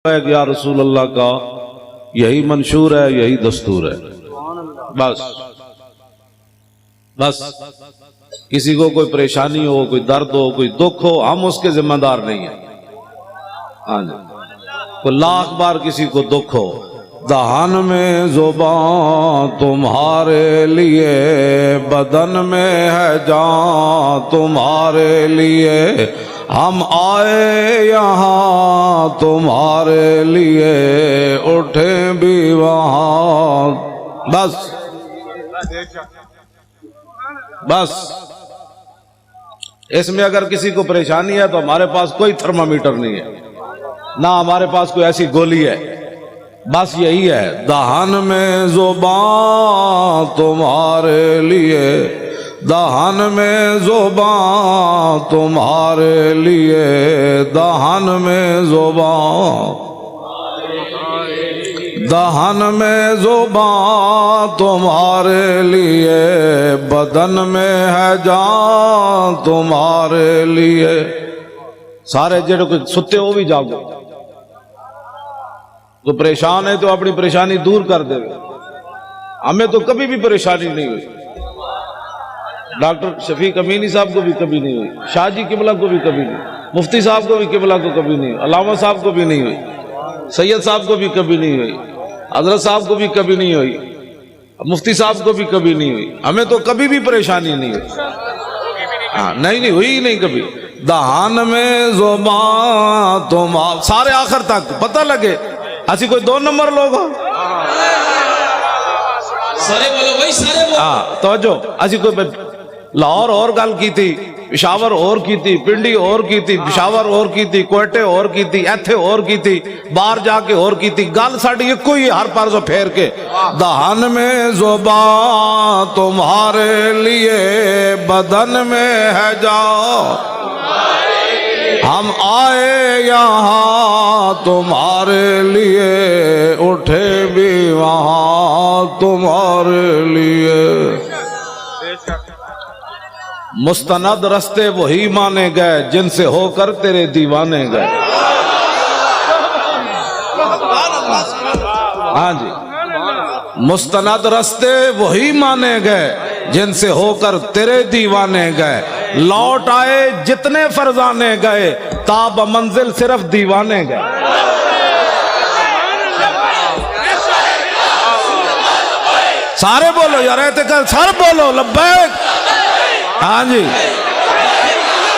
ہے کہ یا رسول اللہ کا یہی منشور ہے، یہی دستور ہے، بس بس کسی کو کوئی پریشانی ہو، کوئی درد ہو، کوئی دکھ ہو، ہم اس کے ذمہ دار نہیں ہیں۔ ہاں جی، کوئی لاکھ بار کسی کو دکھ ہو، دہان میں زبان تمہارے لیے، بدن میں ہے جان تمہارے لیے، ہم آئے یہاں تمہارے لیے، اٹھیں بھی وہاں، بس بس۔ اس میں اگر کسی کو پریشانی ہے تو ہمارے پاس کوئی تھرمامیٹر نہیں ہے، نہ ہمارے پاس کوئی ایسی گولی ہے، بس یہی ہے، دہان میں زبان تمہارے لیے، دہان میں زبان تمہارے لیے، دہان میں زبان، دہان میں زبان تمہارے لیے، بدن میں ہے جان تمہارے لیے۔ سارے جڑے کوئی ستے ہو بھی جاگو، تو پریشان ہے تو اپنی پریشانی دور کر دے۔ ہمیں تو کبھی بھی پریشانی نہیں ہوئی، ڈاکٹر شفیق امینی صاحب کو بھی کبھی نہیں ہوئی، شاہ جی قبلہ کو بھی کبھی نہیں، مفتی صاحب کو بھی قبلہ کو کبھی نہیں ہوئی، علامہ صاحب کو بھی نہیں ہوئی، سید صاحب کو بھی کبھی نہیں ہوئی، حضرت صاحب کو بھی کبھی نہیں ہوئی، مفتی صاحب کو بھی کبھی نہیں ہوئی۔ ہمیں تو کبھی بھی پریشانی نہیں ہوئی، ہاں نہیں ہوئی ہی نہیں کبھی۔ دہان میں زبان تم، سارے آخر تک پتہ لگے ایسی کوئی دو نمبر لوگ ہو، سارے بولو بھائی، سارے بولو۔ ہاں توجہ، ایسی کوئی لاہور اور گل کی تھی، پشاور اور کی تھی، پنڈی اور کی تھی، پشاور اور کی تھی، کوئٹے اور کی تھی، ایتھے اور کی تھی، باہر جا کے اور کی تھی، گل ساڑی ایک کوئی ہر پار سے پھیر کے، دہان میں زبان تمہارے لیے، بدن میں ہے جان ہم آئے یہاں تمہارے لیے، اٹھے بھی وہاں تمہارے لیے۔ مستند رستے وہی مانے گئے جن سے ہو کر تیرے دیوانے گئے۔ ہاں جی، مستند رستے وہی مانے گئے جن سے ہو کر تیرے دیوانے گئے، لوٹ آئے جتنے فرزانے گئے، تاب منزل صرف دیوانے گئے۔ سارے بولو یار، اعتقال سارے بولو لبیک۔ ہاں جی،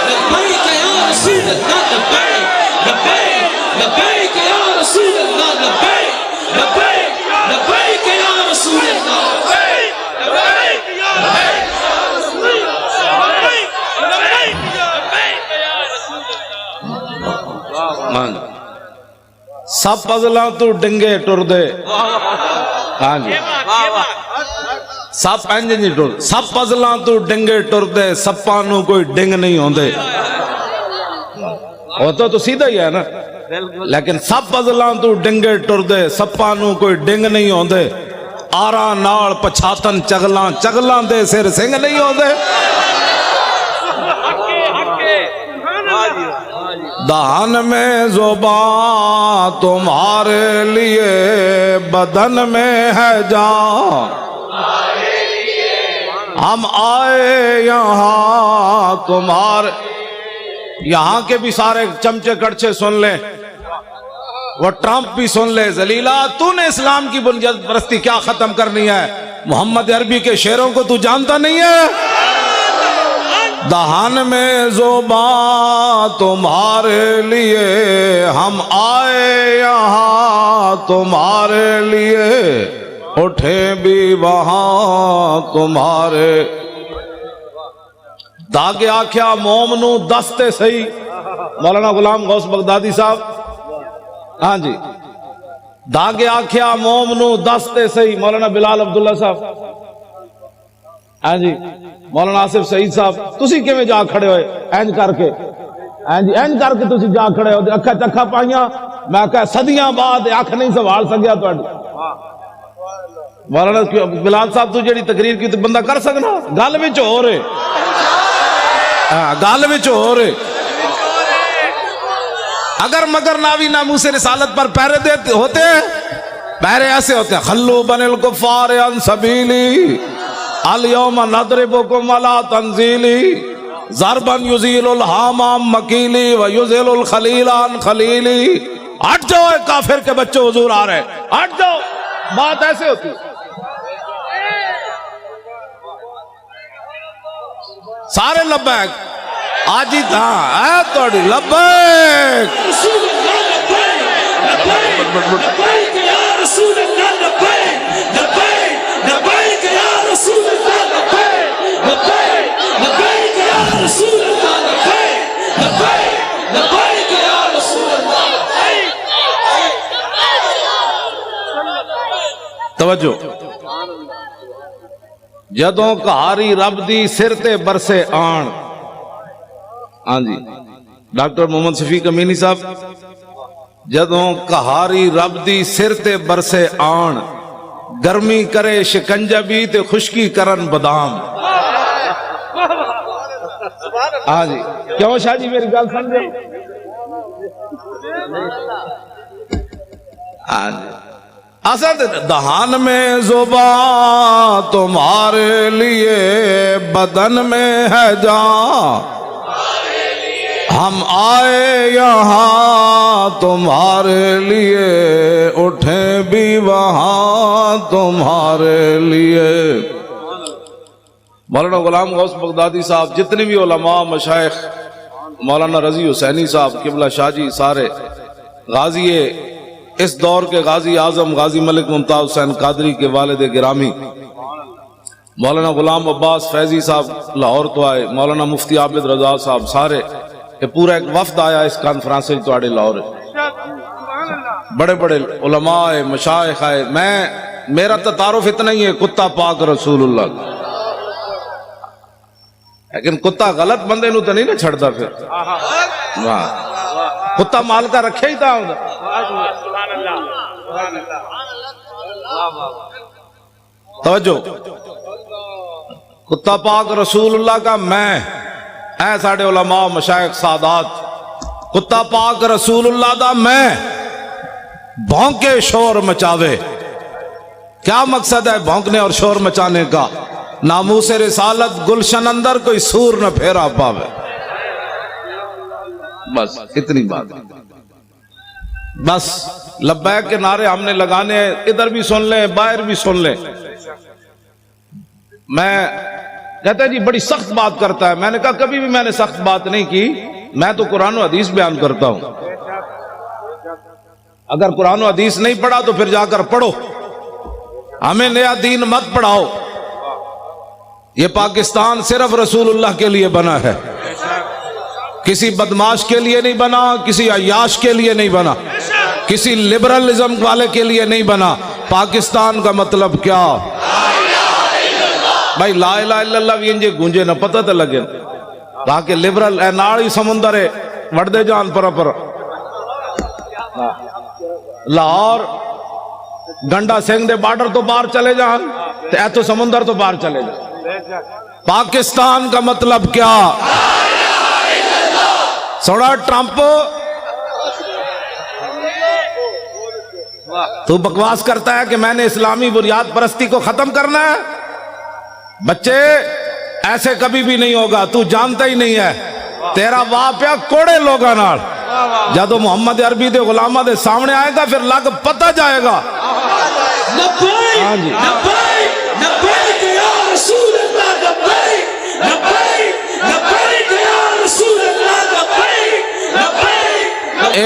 لبیک یا رسول اللہ، لبیک لبیک لبیک یا رسول اللہ، لبیک لبیک لبیک یا رسول اللہ، لبیک لبیک لبیک یا رسول اللہ، لبیک لبیک لبیک یا رسول اللہ۔ سب پزلاں تو ڈنگے ٹر دے۔ ہاں جی، سب پینجے نہیں ٹر، سب پزلاں تو ڈنگے ٹر دے، سپانوں کوئی ڈنگ نہیں ہوندے۔ ہوتا تو سیدھا ہی ہے نا، لیکن سب پزلاں تو ڈنگے ٹر دے، سپانوں کوئی ڈنگ نہیں ہوندے، آراں نال پچھاتن چگلاں، چگلاں دے سر سنگ نہیں ہوندے۔ دہان میں زبان تمہارے لیے، بدن میں ہے جان ہم آئے یہاں تمہارے۔ یہاں کے بھی سارے چمچے کڑچے سن لیں، وہ ٹرمپ بھی سن لے، ذلیلہ تو نے اسلام کی بنیاد پرستی کیا ختم کرنی ہے؟ محمد عربی کے شعروں کو تو جانتا نہیں ہے؟ دہان میں زبان تمہارے لیے، ہم آئے یہاں تمہارے لیے، اٹھے بھی وہاں تمہارے۔ داغے آکھیا مومنو دستے سہی، مولانا غلام غوث بغدادی صاحب۔ ہاں جی، داغے آکھیا مومنو دستے سہی، مولانا بلال عبداللہ صاحب۔ ہاں جی، مولانا آصف سعید صاحب، تسی کیویں جا کھڑے ہوئے اینج کر کے؟ ہاں جی، اینج کر کے تسی جا کھڑے ہو، اکھا چکھا پائیاں، میں کہا صدیاں بعد اکھ نہیں سنبھال سکیا تہاڈی۔ مولانا بلال صاحب تو جڑی تقریر کی تو بندہ کر سکنا، گل وچ ہو رہے، ہاں گل وچ ہو رہے۔ اگر مگر ناوی ناموس رسالت پر پہرے دیتے ہوتے، پہرے ایسے ہوتے ہیں، خلو بن الکفار عن سبیلی الیوم نضربکم علی تنزیلی ضربا یزیل الحام عن مکیلی ویزیل الخلیل عن خلیلی. ہٹ جاؤ اے کافر کے بچے، حضور آ رہے ہیں، ہٹ جاؤ. بات ایسے ہوتی. سارے لبیک آج ہی تھا اے توڑی لبیک. رسول اللہ لبیک لبیک یا رسول اللہ لبیک لبیک لبیک یا رسول اللہ لبیک لبیک لبیک یا رسول اللہ لبیک لبیک لبیک یا رسول اللہ لبیک. توجہ. جدوں کہاری رب دی سر تے برسے آن. ہاں جی ڈاکٹر محمد شفیق امینی صاحب، جدوں کہاری رب دی سر تے برسے آن، گرمی کرے شکنجبی تے خشکی کرن بادام. ہاں جی کیوں شاہ جی میری گل سمجھے؟ ہاں جی اسد دہان میں زبان تمہارے لیے بدن میں ہے جان، ہم آئے یہاں تمہارے لیے اٹھیں بھی وہاں تمہارے لیے. مولانا غلام غوث بغدادی صاحب، جتنے بھی علماء مشائخ، مولانا رضی حسینی صاحب قبلہ شاہ جی، سارے غازی اس دور کے غازی اعظم غازی ملک ممتاز حسین قادری کے والد گرامی مولانا غلام عباس فیضی صاحب لاہور تو آئے، مولانا مفتی عابد رضا صاحب، سارے کہ پورا ایک وفد آیا اس کانفرنس تو آڑے لاہور. بڑے بڑے علماء مشائخ آئے. میرا تعارف اتنا ہی ہے کتا پاک رسول اللہ، لیکن کتا غلط بندے نو تو نہیں نہ چھڑتا. پھر کتا مال کا رکھے ہی تھا. توجہ. کتا پاک رسول اللہ کا میں اے ساڑھے علماء مشائخ سادات، کتا پاک رسول اللہ دا میں بھونکے شور مچاوے. کیا مقصد ہے بھونکنے اور شور مچانے کا؟ ناموس رسالت گلشن اندر کوئی سور نہ پھیرا پاوے. بس اتنی بات. بس لبیک کے نعرے ہم نے لگانے ہیں، ادھر بھی سن لیں باہر بھی سن لیں. میں کہتا ہے جی بڑی سخت بات کرتا ہے. میں نے کہا کبھی بھی میں نے سخت بات نہیں کی، میں تو قرآن و حدیث بیان کرتا ہوں. اگر قرآن و حدیث نہیں پڑھا تو پھر جا کر پڑھو، ہمیں نیا دین مت پڑھاؤ. یہ پاکستان صرف رسول اللہ کے لیے بنا ہے، کسی بدماش کے لیے نہیں بنا، کسی عیاش کے لیے نہیں بنا، کسی لبرلزم والے کے لیے نہیں بنا. پاکستان کا مطلب کیا؟ بھائی لا الہ الا اللہ بھی انجے گونجے نہ پتہ تے لگے تاکہ لبرل اے ناڑی سمندر ہے وڑ دے جان پر لاہور گنڈا سنگھ دے بارڈر تو باہر چلے جان تے اے تو سمندر تو باہر چلے جان. پاکستان کا مطلب کیا؟ سوڑا ٹرمپ تو بکواس کرتا ہے کہ میں نے اسلامی بنیاد پرستی کو ختم کرنا ہے. بچے ایسے کبھی بھی نہیں ہوگا، تو جانتا ہی نہیں ہے. تیرا واپیا کوڑے لوگاں نال جدو محمد عربی دے غلامہ دے سامنے آئے گا پھر لگ پتہ جائے گا. لبیک لبیک لبیک یا رسول اللہ لبیک لبیک لبیک یا رسول اللہ لبیک لبیک.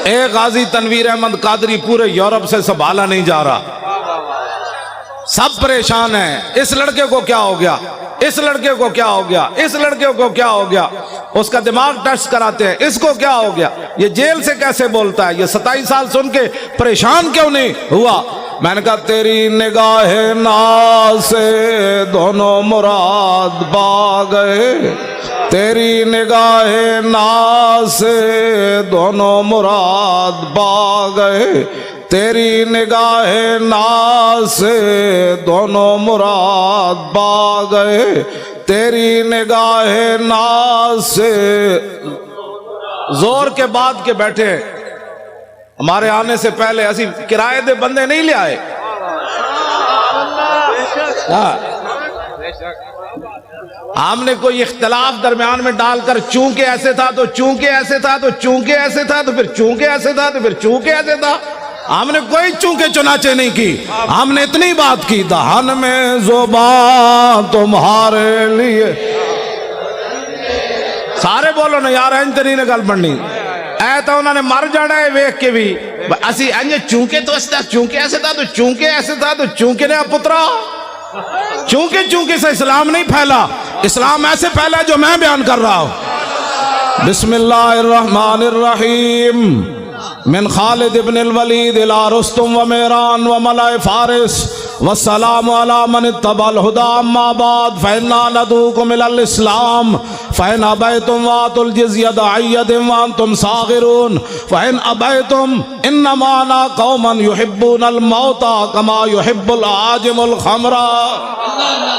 ایک غازی تنویر احمد قادری پورے یورپ سے سنبھالا نہیں جا رہا، سب پریشان ہیں. اس لڑکے کو کیا ہو گیا، اس لڑکے کو کیا ہو گیا، اس لڑکے کو کیا ہو گیا. اس کا دماغ ٹیسٹ کراتے ہیں، اس کو کیا ہو گیا، یہ جیل سے کیسے بولتا ہے، یہ 27 سال سن کے پریشان کیوں نہیں ہوا. میں نے کہا تیری نگاہ ناز سے دونوں مراد پا گئے، تیری نگاہ ناز سے دونوں مراد پا گئے، تیری نگاہ ناز سے دونوں مراد پا گئے، تیری نگاہ ناز سے زور کے بعد کے بیٹھے ہمارے آنے سے پہلے اسی کرائے دے بندے نہیں لے آئے. ہم نے کوئی اختلاف درمیان میں ڈال کر چونکہ ایسے تھا تو چونکہ ایسے تھا تو چونکہ ایسے تھا تو پھر چونکہ ایسے تھا تو پھر چونکہ ایسے تھا. ہم نے کوئی چونکہ چنانچہ نہیں کی. ہم نے اتنی بات کی دہن میں زبان تمہارے لیے. سارے بولو نا یار انج نہیں گل بننی. اے تو انہوں نے مر جانا ہے ویکھ کے بھی اسی انج چونکہ تو ایسے تھا چونکہ ایسے تھا تو چونکہ ایسے تھا تو چونکہ نے پترا. چونکہ سے اسلام نہیں پھیلا. اسلام ایسے پھیلا جو میں بیان کر رہا ہوں. بسم اللہ الرحمن الرحیم. من خالد ابن الولید الى رستم و میران و ملائے فارس والسلام علی من اتبع الہدی. اما بعد فإنا ندعوکم الی الاسلام فإن ابیتم وآتوا الجزیۃ عن ید وانتم صاغرون فإن ابیتم انما انا قوما يحبون الموت كما يحب العاجم الخمر.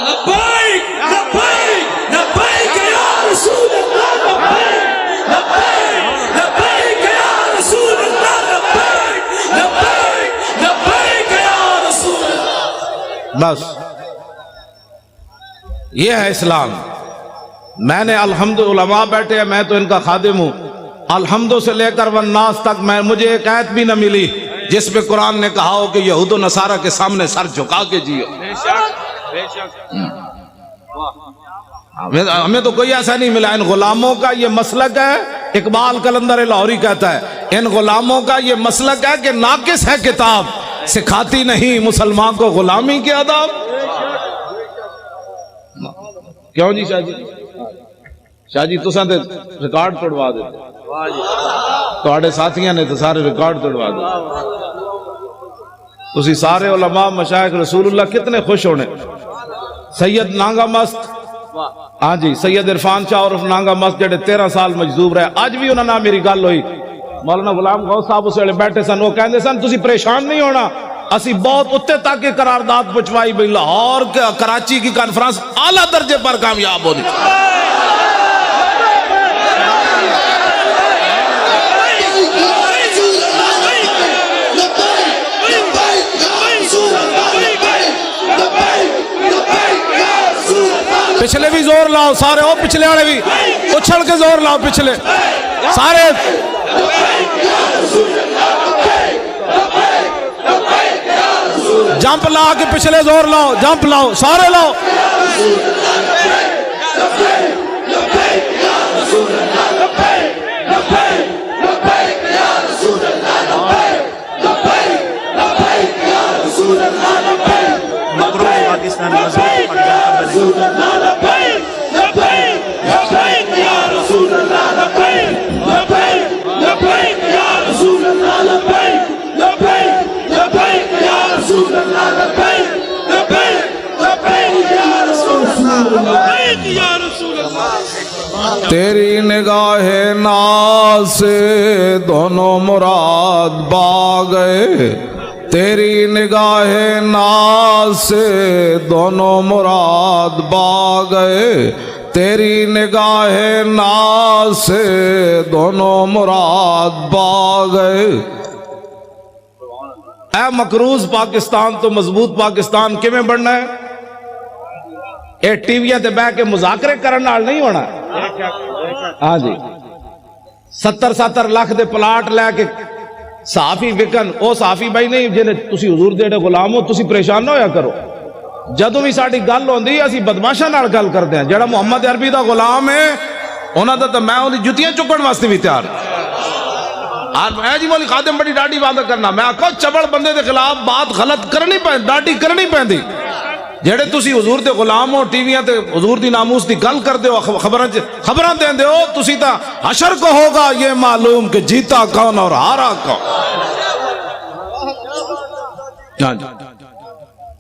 لبیک لبیک لبیک یا رسول اللہ. لبیک لبیک لبیک یا رسول اللہ. لبیک لبیک لبیک یا رسول اللہ. بس یہ ہے اسلام. میں نے الحمد علماء بیٹھے ہیں, میں تو ان کا خادم ہوں. الحمد سے لے کر والناس تک میں ایک آیت بھی نہ ملی جس پہ قرآن نے کہا ہو کہ یہود و نصارہ کے سامنے سر جھکا کے جیو. ہمیں تو کوئی ایسا نہیں ملا. ان غلاموں کا یہ مسلک ہے, اقبال قلندر لاہوری کہتا ہے ان غلاموں کا یہ مسلک ہے کہ ناقص ہے کتاب, سکھاتی نہیں مسلمان کو غلامی کے آداب. کیوں جی شاہ جی؟ شاہ جی تساں تے ریکارڈ توڑوا دیتے, تواڈے ساتھیاں نے تو سارے ریکارڈ توڑوا دیتے. تسی سارے علماء مشائخ رسول اللہ کتنے خوش ہونے. سید نانگا مست, ہاں جی سید عرفان شاہ عرف نانگا مست جڑے 13 سال مجذوب رہے, اج بھی انہاں نال میری گل ہوئی. مولانا غلام غوث صاحب اس ویلے بیٹھے سن, وہ کہندے سن تسی پریشان نہیں ہونا, اسی بہت اتنے تک کے قرارداد پہنچوائی بھئی لاہور کراچی کی کانفرنس اعلیٰ درجے پر کامیاب ہونی. پچھلے بھی زور لاؤ سارے, او پچھلے والے بھی اچھل کے زور لاؤ پچھلے سارے. جمپ لا کے پچھلے زور لاؤ, جمپ لاؤ سارے لاؤ. تیری نگاہ ناز سے دونوں مراد با گئے. تیری نگاہ ناز سے دونوں مراد با گئے. تیری نگاہ ناز سے دونوں مراد با گئے. اے مقروض پاکستان تو مضبوط پاکستان کیویں بننا ہے؟ اے ٹی ویاں تے بیٹھ کے مذاکرے کرن نال نہیں ہونا. ہاں جی 70 لاکھ دے پلاٹ لے کے صحافی وکن, او صحافی بھائی نہیں جنہیں تسی حضور دے غلام ہو, تسی پریشان نہ ہویا کرو. جدوں بھی ساڈی گل ہوندی اسی بدماشاں نال گل کردے ہیں. جڑا محمد عربی دا غلام ہے انہاں دا تے میں اونਦੀ جُتیاں چکن واسطے بھی تیار. میں جی مولی خادم بڑی ڈاڈی بات کرنا, میں آکھو چبڑ بندے دے خلاف بات غلط کرنی پہ ڈاڈی کرنی پیندی. جڑے تسی حضور دے غلام ہو, ٹی ویاں تے حضور دی ناموس دی گل کردے ہو, خبراں دیندے ہو, تسی تا حشر کو ہوگا یہ معلوم کہ جیتا کون اور ہارا کون.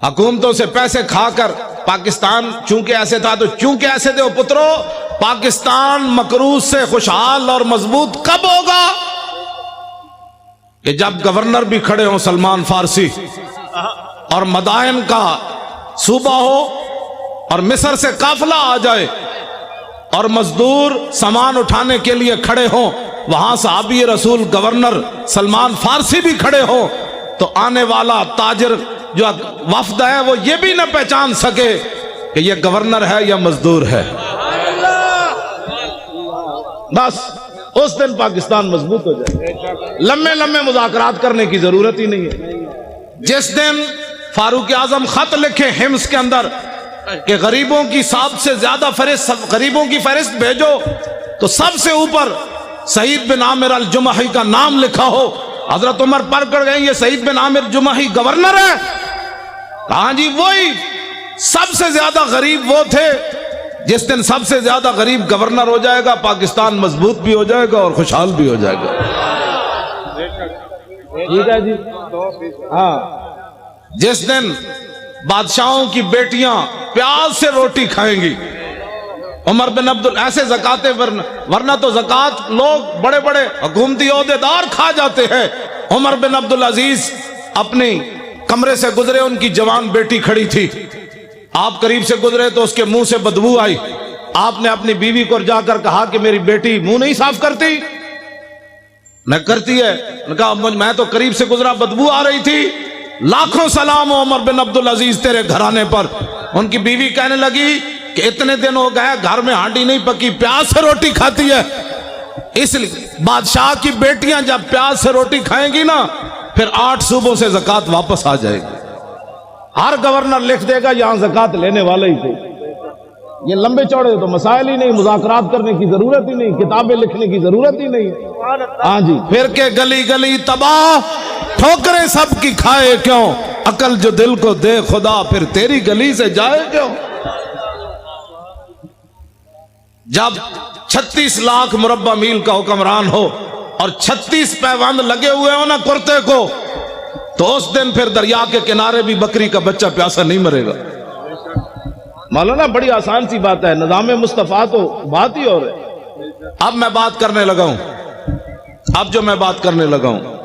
حکومتوں سے پیسے کھا کر پاکستان چونکہ ایسے تھا تو چونکہ ایسے دے پترو, پاکستان مقروض سے خوشحال اور مضبوط کب ہوگا؟ کہ جب گورنر بھی کھڑے ہوں سلمان فارسی, اور مدائن کا صوبہ ہو, اور مصر سے قافلہ آ جائے, اور مزدور سامان اٹھانے کے لیے کھڑے ہوں, وہاں صحابی رسول گورنر سلمان فارسی بھی کھڑے ہو تو آنے والا تاجر جو وفد ہے وہ یہ بھی نہ پہچان سکے کہ یہ گورنر ہے یا مزدور ہے. بس اس دن پاکستان مضبوط ہو جائے. لمبے لمبے مذاکرات کرنے کی ضرورت ہی نہیں ہے. جس دن فاروق اعظم خط لکھے حمص کے اندر کہ غریبوں کی سب سے زیادہ غریبوں کی فہرست بھیجو تو سب سے اوپر سعید بن عامر الجمحی کا نام لکھا ہو. حضرت عمر پر کر گئے یہ سعید بن عامر جمحی گورنر ہے. کہاں جی وہی سب سے زیادہ غریب وہ تھے. جس دن سب سے زیادہ غریب گورنر ہو جائے گا پاکستان مضبوط بھی ہو جائے گا اور خوشحال بھی ہو جائے گا. ٹھیک ہے جی. ہاں جس دن بادشاہوں کی بیٹیاں پیاز سے روٹی کھائیں گی عمر بن ایسے زکاتیں ورنہ تو زکات لوگ بڑے بڑے حکومتی عہدیدار کھا جاتے ہیں. عمر بن عبدالعزیز اپنی کمرے سے گزرے ان کی جوان بیٹی کھڑی تھی. آپ قریب سے گزرے تو اس کے منہ سے بدبو آئی. آپ نے اپنی بیوی کو جا کر کہا کہ میری بیٹی منہ نہیں صاف کرتی. نہ کرتی ہے. کہا میں تو قریب سے گزرا بدبو آ رہی تھی. لاکھوں سلام ہو عمر بن عبدالعزیز تیرے گھرانے پر. ان کی بیوی کہنے لگی کہ اتنے دن ہو گئے گھر میں ہانڈی نہیں پکی پیاز سے روٹی کھاتی ہے. اس لیے بادشاہ کی بیٹیاں جب پیاز سے روٹی کھائیں گی نا پھر 8 صوبوں سے زکات واپس آ جائے گی. ہر گورنر لکھ دے گا یہاں زکات لینے والے ہی تھے. یہ لمبے چوڑے تو مسائل ہی نہیں. مذاکرات کرنے کی ضرورت ہی نہیں. کتابیں لکھنے کی ضرورت ہی نہیں. ہاں جی. پھر کے گلی گلی تباہ ٹھوکریں سب کی کھائے کیوں. عقل جو دل کو دے خدا پھر تیری گلی سے جائے کیوں. جب 36 لاکھ مربع میل کا حکمران ہو اور 36 پیوند لگے ہوئے ہو نا کرتے کو تو اس دن پھر دریا کے کنارے بھی بکری کا بچہ پیاسا نہیں مرے گا. مولانا بڑی آسان سی بات ہے. نظام مصطفیٰ تو بات ہی اور ہے. اب میں بات کرنے لگا ہوں. اب جو میں بات کرنے لگا ہوں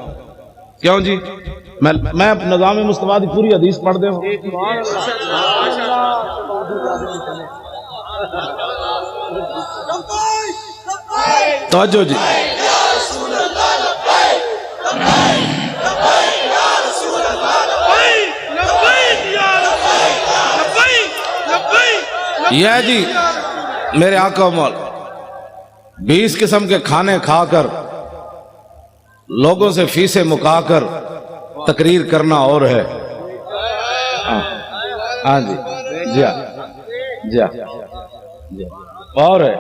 کیوں جی میں نظام مصطفیٰ کی پوری حدیث پڑھ دے ہوں. توجہ جی. یہ جی میرے آقا مولا 20 قسم کے کھانے کھا کر لوگوں سے فیسیں مکا کر تقریر کرنا اور ہے. ہاں جی جی جی اور ہے.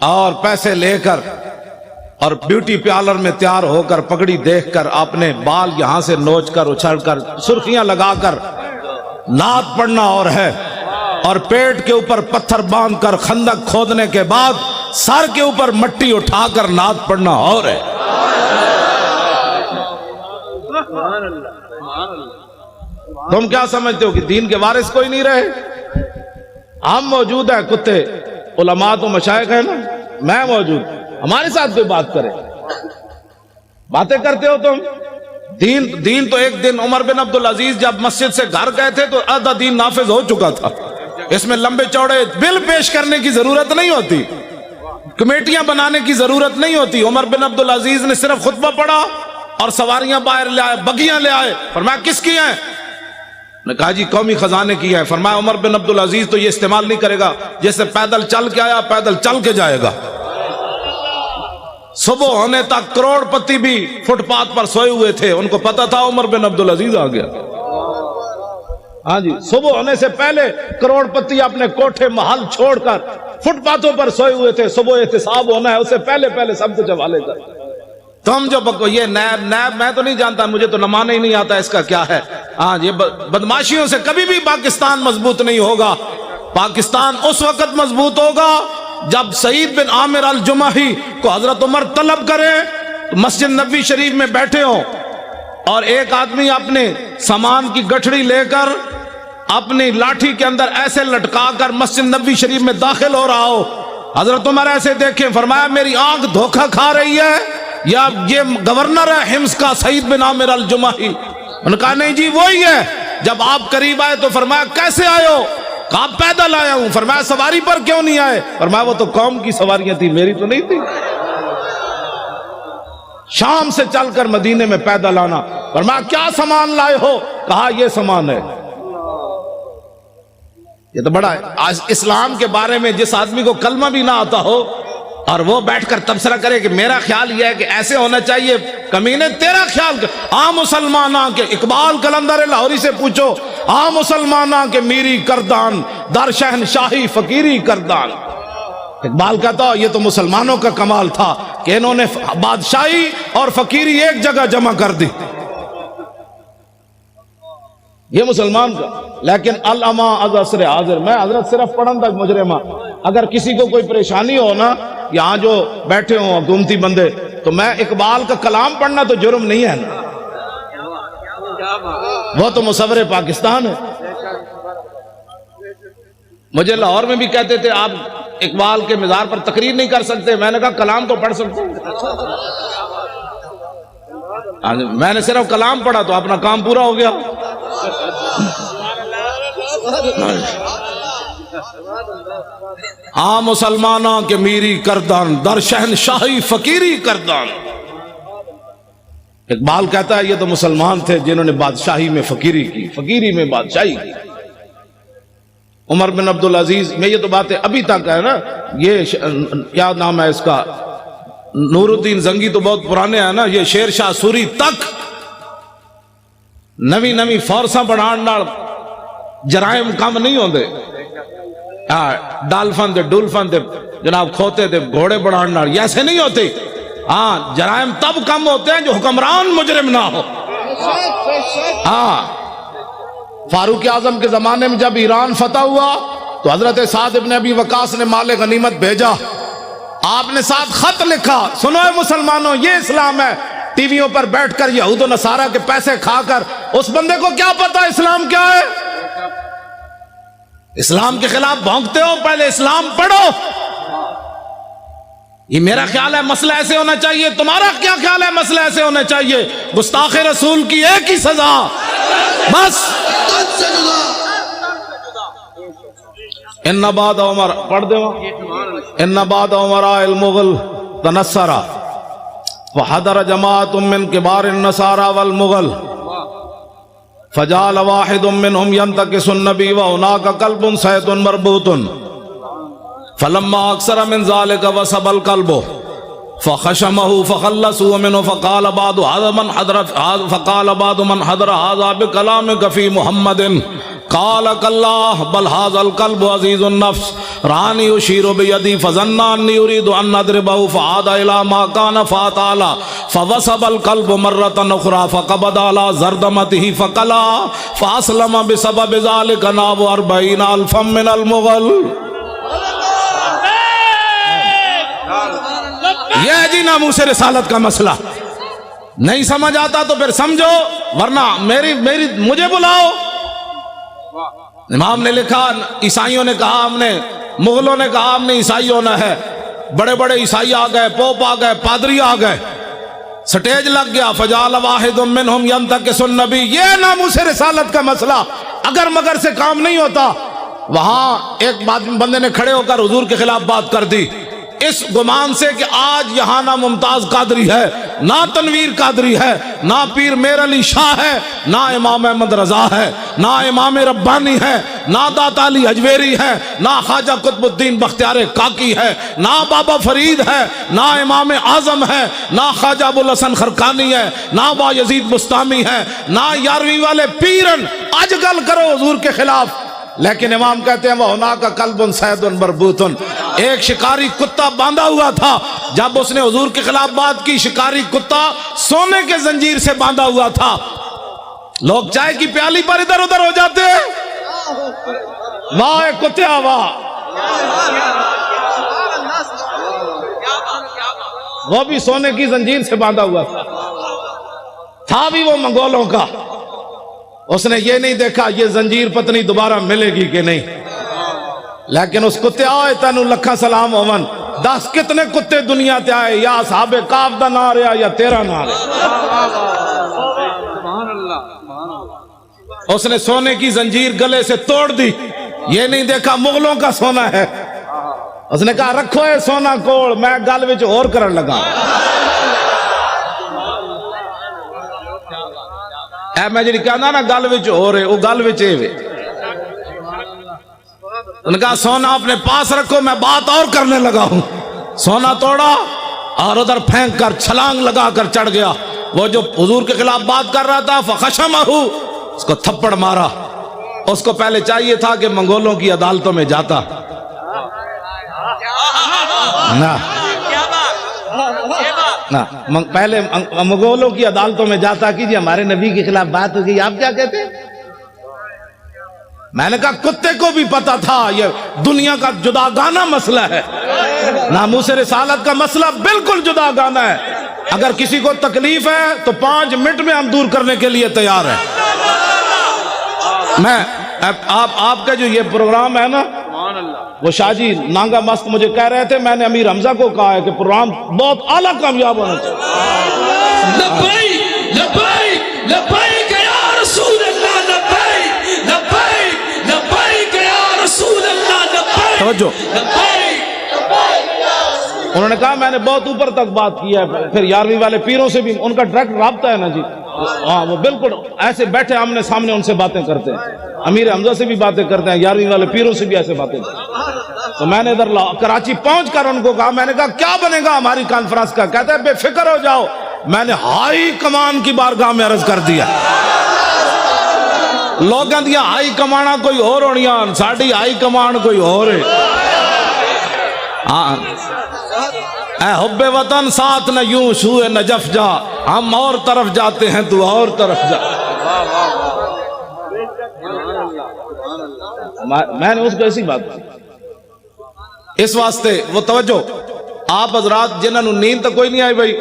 اور پیسے لے کر اور بیوٹی پارلر میں تیار ہو کر پگڑی دیکھ کر اپنے بال یہاں سے نوچ کر اچھل کر سرخیاں لگا کر نعت پڑھنا اور ہے. اور پیٹ کے اوپر پتھر باندھ کر خندق کھودنے کے بعد سر کے اوپر مٹی اٹھا کر نعت پڑھنا اور ہے. تم کیا سمجھتے ہو کہ دین کے وارث کوئی نہیں رہے؟ ہم موجود ہیں. کتے علماء تو مشائخ ہیں نا. میں موجود. ہمارے ساتھ کوئی بات کرے. باتیں کرتے ہو تم. دین تو ایک دن عمر بن عبدالعزیز جب مسجد سے گھر گئے تھے تو آدھا دین نافذ ہو چکا تھا. اس میں لمبے چوڑے بل پیش کرنے کی ضرورت نہیں ہوتی. کمیٹیاں بنانے کی ضرورت نہیں ہوتی. عمر بن عبدالعزیز نے صرف خطبہ پڑھا اور سواریاں باہر لے آئے, بگیاں لے آئے. فرمایا کس کی ہیں؟ نے کہا جی قومی خزانے کی ہے. فرمایا عمر بن عبدالعزیز تو یہ استعمال نہیں کرے گا. جیسے پیدل چل کے آیا پیدل چل کے جائے گا. صبح ہونے تک کروڑ پتی بھی فٹ پاتھ پر سوئے ہوئے تھے. ان کو پتا تھا عمر بن عبدالعزیز آ گیا. ہاں جی. صبح ہونے سے پہلے کروڑ پتی اپنے کوٹھے محل چھوڑ کر فٹ پاتھوں پر سوئے ہوئے تھے. صبح احتساب ہونا ہے, اسے پہلے سب کچھ حوالے کر. تم جو یہ نیب میں تو نہیں جانتا, مجھے تو نمانا ہی نہیں آتا اس کا کیا ہے. ہاں یہ بدماشیوں سے کبھی بھی پاکستان مضبوط نہیں ہوگا. پاکستان اس وقت مضبوط ہوگا جب سعید بن عامر الجمحی کو حضرت عمر طلب کرے مسجد نبوی شریف میں بیٹھے ہوں اور ایک آدمی اپنے سامان کی گٹھڑی لے کر اپنی لاٹھی کے اندر ایسے لٹکا کر مسجد نبوی شریف میں داخل ہو رہا ہو. حضرت عمر ایسے دیکھیں. فرمایا میری آنکھ دھوکہ کھا رہی ہے یا یہ گورنر ہے حمص کا سعید بن عامر الجمحی؟ انہوں نے کہا نہیں جی وہی ہے. جب آپ قریب آئے تو فرمایا کیسے آئے ہو؟ کہا پیدل آیا ہوں. فرمایا سواری پر کیوں نہیں آئے؟ فرمایا وہ تو قوم کی سواریاں تھی, میری تو نہیں تھی. شام سے چل کر مدینے میں پیدل آنا. فرمایا کیا سامان لائے ہو؟ کہا یہ سامان ہے. یہ تو بڑا ہے. آج اسلام کے بارے میں جس آدمی کو کلمہ بھی نہ آتا ہو اور وہ بیٹھ کر تبصرہ کرے کہ میرا خیال یہ ہے کہ ایسے ہونا چاہیے، کمینے تیرا خیال مسلمانہ کے اقبال قلندر لاہوری سے پوچھو، مسلمانہ کے میری کردان در شہنشاہی فقیری کردان. اقبال کہتا یہ تو مسلمانوں کا کمال تھا کہ انہوں نے بادشاہی اور فقیری ایک جگہ جمع کر دی. یہ مسلمان کا. لیکن الاما از عصر حاضر، میں حضرت صرف پڑھن تک مجرمہ، اگر کسی کو کوئی پریشانی ہو نا، یہاں جو بیٹھے ہوں حکومتی بندے، تو میں اقبال کا کلام پڑھنا تو جرم نہیں ہے نا، وہ تو مصور پاکستان ہے. مجھے لاہور میں بھی کہتے تھے آپ اقبال کے مزار پر تقریر نہیں کر سکتے. میں نے کہا کلام تو پڑھ سکتے ہیں. میں نے صرف کلام پڑھا تو اپنا کام پورا ہو گیا. مسلمانہ کے میری کردان در شہنشاہی فقیری کردان. اقبال کہتا ہے یہ تو مسلمان تھے جنہوں نے بادشاہی میں فقیری کی، فقیری میں بادشاہی کی. عمر بن عبدالعزیز میں یہ تو باتیں ابھی تک ہے نا. یہ کیا نام ہے اس کا، نور الدین زنگی تو بہت پرانے ہیں نا. یہ شیر شاہ سوری تک نوی نوی فورساں بڑھان نال جرائم کم نہیں ہوندے. ڈالفن دے ڈولفن دے جناب کھوتے دے گھوڑے بڑھان نال ایسے نہیں ہوتے. جرائم تب کم ہوتے ہیں جو حکمران مجرم نہ ہو. فاروق اعظم کے زمانے میں جب ایران فتح ہوا تو حضرت سعد ابن ابی وقاص نے مال غنیمت بھیجا. آپ نے ساتھ خط لکھا، سنو اے مسلمانوں یہ اسلام ہے. ٹی ویوں پر بیٹھ کر یہود و نصارہ کے پیسے کھا کر اس بندے کو کیا پتا اسلام کیا ہے؟ اسلام کے خلاف بھونکتے ہو، پہلے اسلام پڑھو. یہ میرا خیال ہے مسئلہ ایسے ہونا چاہیے. تمہارا کیا خیال ہے مسئلہ ایسے ہونا چاہیے؟ گستاخ رسول کی ایک ہی سزا بس. ان بعد عمر پڑھ دے ان بعد عمر المغل تنصرا وحضر جماعت من کبار النصارى والمغل فجعل واحد منهم ينتكس النبي وهناك قلب صيد مربوط فلما اكثر من ذلك وسب القلب فخشمه فخلصوا منه فقال بعض من حضر هذا بكلامك في محمد قال كالله بل هذا القلب عزيز النفس راني يشير بيدي فظن اني اريد ان اضربه فعاد الى ما كان فاتعالى فوسب القلب مرة اخرى فقبض على زردمته فقلا فاسلم بسبب ذلك نحو 40,000 من المغل. یہ ہے جی ناموس رسالت کا مسئلہ. نہیں سمجھ آتا تو پھر سمجھو، ورنہ مجھے بلاؤ. امام نے لکھا عیسائیوں نے کہا ہم نے، مغلوں نے کہا ہم نے عیسائی ہونا ہے. بڑے بڑے عیسائی آ گئے، پوپ آ گئے، پادری آ گئے، سٹیج لگ گیا. فجعل واحد منهم ينتكس النبي. یہ ناموس رسالت کا مسئلہ اگر مگر سے کام نہیں ہوتا. وہاں ایک بندے نے کھڑے ہو کر حضور کے خلاف بات کر دی اس گمان سے کہ آج یہاں نہ ممتاز قادری ہے، نہ تنویر قادری ہے، نہ پیر میر علی شاہ ہے، نہ امام احمد رضا ہے، نہ امام ربانی ہے، نہ داتا علی حجویری ہے، نہ خواجہ قطب الدین بختیار کاکی ہے، نہ بابا فرید ہے، نہ امام اعظم ہے، نہ خواجہ ابو الحسن خرقانی ہے، نہ با یزید بستامی ہے، نہ یارویں والے پیرن. آج گل کرو حضور کے خلاف. لیکن امام کہتے ہیں وَهُنَاكَ قَلْبٌ صَيْدٌ مَرْبُوطٌ. ایک شکاری کتا باندھا ہوا تھا. جب اس نے حضور کے خلاف بات کی، شکاری کتا سونے کے زنجیر سے باندھا ہوا تھا. لوگ چائے کی پیالی پر ادھر ادھر ہو جاتے ہیں. واہ کتیا واہ. وہ بھی سونے کی زنجیر سے باندھا ہوا تھا بھی وہ منگولوں کا. اس نے یہ نہیں دیکھا یہ زنجیر پتنی دوبارہ ملے گی کہ نہیں. لیکن اس کتے آئے تینو لکھا سلام ہومن. 10 کتنے کتے دنیا تے آئے، یا اصحاب کاف دا نہ رہا یا تیرا نہ رہا. اس نے سونے کی زنجیر گلے سے توڑ دی. یہ نہیں دیکھا مغلوں کا سونا ہے. اس نے کہا رکھو اے سونا کوڑ، میں گل وچ اور کرن لگا. اے میں جڑی کہنا نا گل وچ ہو رہے وہ گل وچ اے وے. ان کا سونا اپنے پاس رکھو، میں بات اور کرنے لگا ہوں. سونا توڑا اور ادھر پھینک کر چھلانگ لگا کر چڑھ گیا. وہ جو حضور کے خلاف بات کر رہا تھا فخشمہ، اس کو تھپڑ مارا. اس کو پہلے چاہیے تھا کہ منگولوں کی عدالتوں میں جاتا نہ پہلے منگولوں کی عدالتوں میں جاتا کہ جی ہمارے نبی کے خلاف بات ہو گئی، آپ کیا کہتے ہیں؟ میں نے کہا کتے کو بھی پتا تھا یہ دنیا کا جداگانہ مسئلہ ہے، ناموس رسالت کا مسئلہ بالکل جداگانہ ہے. اگر کسی کو تکلیف ہے تو 5 منٹ میں ہم دور کرنے کے لیے تیار ہیں. میں آپ کا جو یہ پروگرام ہے نا، وہ شاہ جی نانگا مست مجھے کہہ رہے تھے، میں نے امیر حمزہ کو کہا ہے کہ پروگرام بہت اعلیٰ کامیاب ہونا چاہیے. لبیک لبیک لبیک یا رسول اللہ، لبیک لبیک لبیک یا رسول اللہ، لبیک توجہ. انہوں نے کہا میں نے بہت اوپر تک بات کی ہے. پھر 11ویں والے پیروں سے بھی ان کا ڈائریکٹ رابطہ ہے نا جی. ہاں وہ بالکل ایسے بیٹھے آمنے سامنے ان سے باتیں کرتے ہیں. امیر حمزہ سے بھی باتیں کرتے ہیں، 11ویں والے پیروں سے بھی ایسے باتیں کرتے ہیں. تو میں نے ادھر کراچی پہنچ کر ان کو کہا، میں نے کہا کیا بنے گا ہماری کانفرنس کا؟ کہتے ہیں بے فکر ہو جاؤ. میں نے ہائی کمان کی بارگاہ میں عرض کر دیا. لوگاں دیا ہائی کمانا کوئی اور ہونیاں، ساڑی ہائی کمان کوئی اور ہے. اے حب وطن ساتھ نہ یوں سوئے نجف جا، ہم اور طرف جاتے ہیں تو اور طرف جا. میں نے اس کو ایسی بات کی. اس واسطے وہ توجہ آپ حضرات جنہوں نیند تو کوئی نہیں آئی بھائی،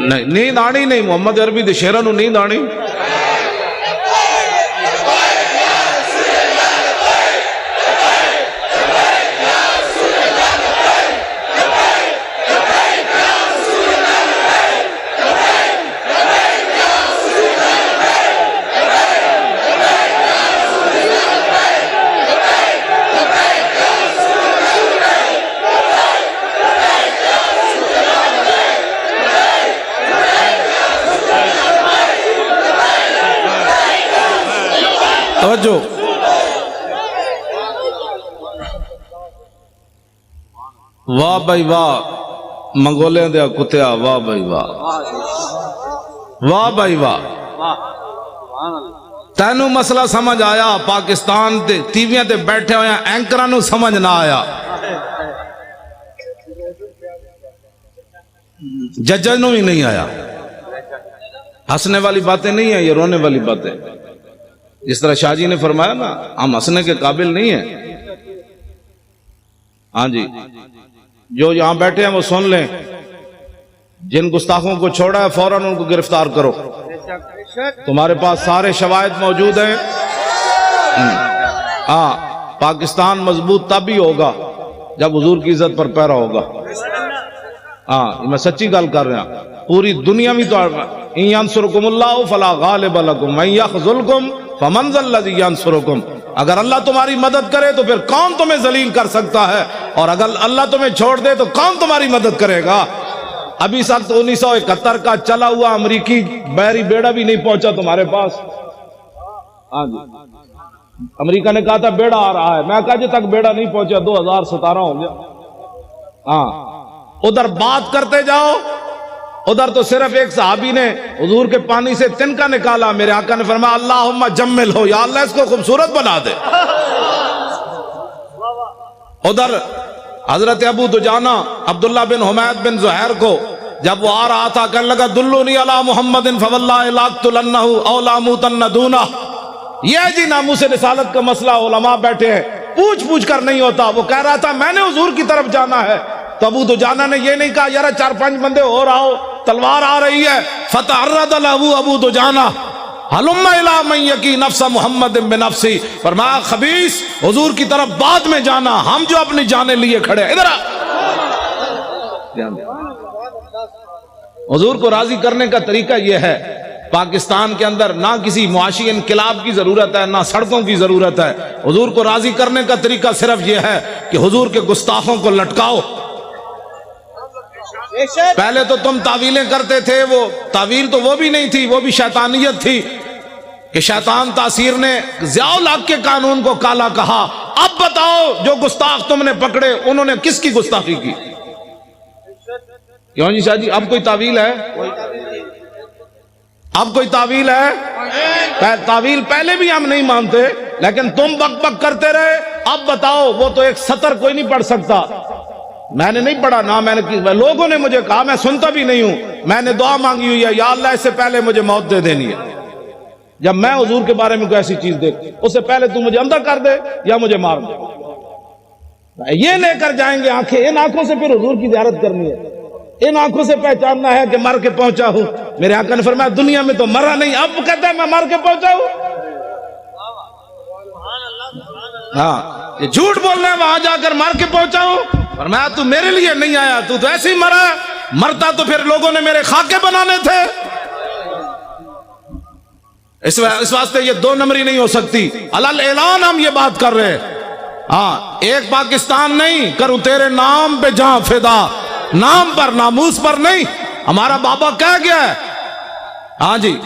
نہیں نیند آنی نہیں. محمد عربی دے شیراں نوں نیند آنی. توجہ. واہ بھائی واہ منگولے دیا کتیا، واہ بھائی واہ، واہ بھائی واہ. تینوں مسئلہ سمجھ آیا؟ پاکستان دے ٹیویاں تے بیٹھے ہوئے اینکراں نوں سمجھ نہ آیا، ججاں نوں ہی نہیں آیا. ہنسنے والی باتیں نہیں ہیں، یہ رونے والی باتیں. جس طرح شاہ جی نے فرمایا نا ہم ہنسنے کے قابل نہیں ہیں. ہاں جی جو یہاں بیٹھے ہیں وہ سن لیں، جن گستاخوں کو چھوڑا ہے فوراً ان کو گرفتار کرو. تمہارے پاس سارے شواہد موجود ہیں. ہاں پاکستان مضبوط تب ہی ہوگا جب حضور کی عزت پر پیرا ہوگا. ہاں میں سچی گل کر رہا ہوں. پوری دنیا میں تو ان ینصرکم اللہ فلا غالب لکم وان یخذلکم فمن ذا الذی ینصرکم. اگر اللہ تمہاری مدد کرے تو پھر کون تمہیں ذلیل کر سکتا ہے، اور اگر اللہ تمہیں چھوڑ دے تو کون تمہاری مدد کرے گا. ابھی سال 1971 کا چلا ہوا امریکی بحری بیڑا بھی نہیں پہنچا تمہارے پاس. ہاں جی امریکہ نے کہا تھا بیڑا آ رہا ہے، میں کہا جی تک بیڑا نہیں پہنچا 2017 ہو گیا. ہاں ادھر بات کرتے جاؤ. ادھر تو صرف ایک صحابی نے حضور کے پانی سے تنکا نکالا، میرے آقا نے فرمایا اللہم جمل ہو، یا اللہ اس کو خوبصورت بنا دے. ادھر حضرت ابو دجانہ عبداللہ بن حمید بن زہیر کو جب وہ آ رہا تھا کہنے لگا دلونی علی محمد فواللہ لاقتلنہ او لاموتن دونہ. یہ جی ناموس رسالت کا مسئلہ علماء بیٹھے ہیں، پوچھ کر نہیں ہوتا. وہ کہہ رہا تھا میں نے حضور کی طرف جانا ہے، تو ابو دجانہ نے یہ نہیں کہا یار 4-5 بندے اور آؤ، تلوار آ رہی ہے. فتعرض له ابو دجانہ حلم الی من یکی نفس محمد بنفسی. فرمایا خبیث حضور کی طرف بعد میں جانا، ہم جو اپنی جانیں لیے کھڑے. ادھر حضور کو راضی کرنے کا طریقہ یہ ہے. پاکستان کے اندر نہ کسی معاشی انقلاب کی ضرورت ہے، نہ سڑکوں کی ضرورت ہے. حضور کو راضی کرنے کا طریقہ صرف یہ ہے کہ حضور کے گستاخوں کو لٹکاؤ. پہلے تو تم تعویلیں کرتے تھے، وہ تعویل تو وہ بھی نہیں تھی، وہ بھی شیطانیت تھی کہ شیطان تاثیر نے ضیاء الحق کے قانون کو کالا کہا۔ اب بتاؤ جو گستاخ تم نے پکڑے انہوں نے کس کی گستاخی کی؟ کیوں جی شاہ جی اب کوئی تعویل ہے؟ اب کوئی تعویل ہے؟ تعویل پہلے بھی ہم نہیں مانتے لیکن تم بک بک کرتے رہے۔ اب بتاؤ، وہ تو ایک سطر کوئی نہیں پڑھ سکتا، میں نے نہیں پڑھا نہ، میں نے لوگوں نے مجھے کہا، میں سنتا بھی نہیں ہوں، میں نے دعا مانگی ہوئی ہے یا اللہ اس سے پہلے مجھے موت دے دینی ہے، جب میں حضور کے بارے میں کوئی ایسی چیز دیکھ اس سے پہلے تو مجھے اندر کر دے یا مجھے مار دے۔ یہ لے کر جائیں گے آنکھیں، ان آنکھوں سے پھر حضور کی زیارت کرنی ہے، ان آنکھوں سے پہچاننا ہے کہ مر کے پہنچا ہوں۔ میرے آقا نے فرمایا دنیا میں تو مرا نہیں، اب کہتا ہے میں مر کے پہنچا ہوں۔ ہاں یہ جھوٹ بولنا ہے، وہاں جا کر مر کے پہنچا ہوں۔ فرمایا تو میرے لیے نہیں آیا، تو ایسے ہی مرا، مرتا تو پھر لوگوں نے میرے خاکے بنانے تھے۔ اس واسطے یہ دو نمبری نہیں ہو سکتی، علل اعلان ہم یہ بات کر رہے ہیں۔ ہاں ایک پاکستان نہیں، کروں تیرے نام پہ جہاں فدا، نام پر ناموس پر نہیں۔ ہمارا بابا کہہ گیا ہے، ہاں جی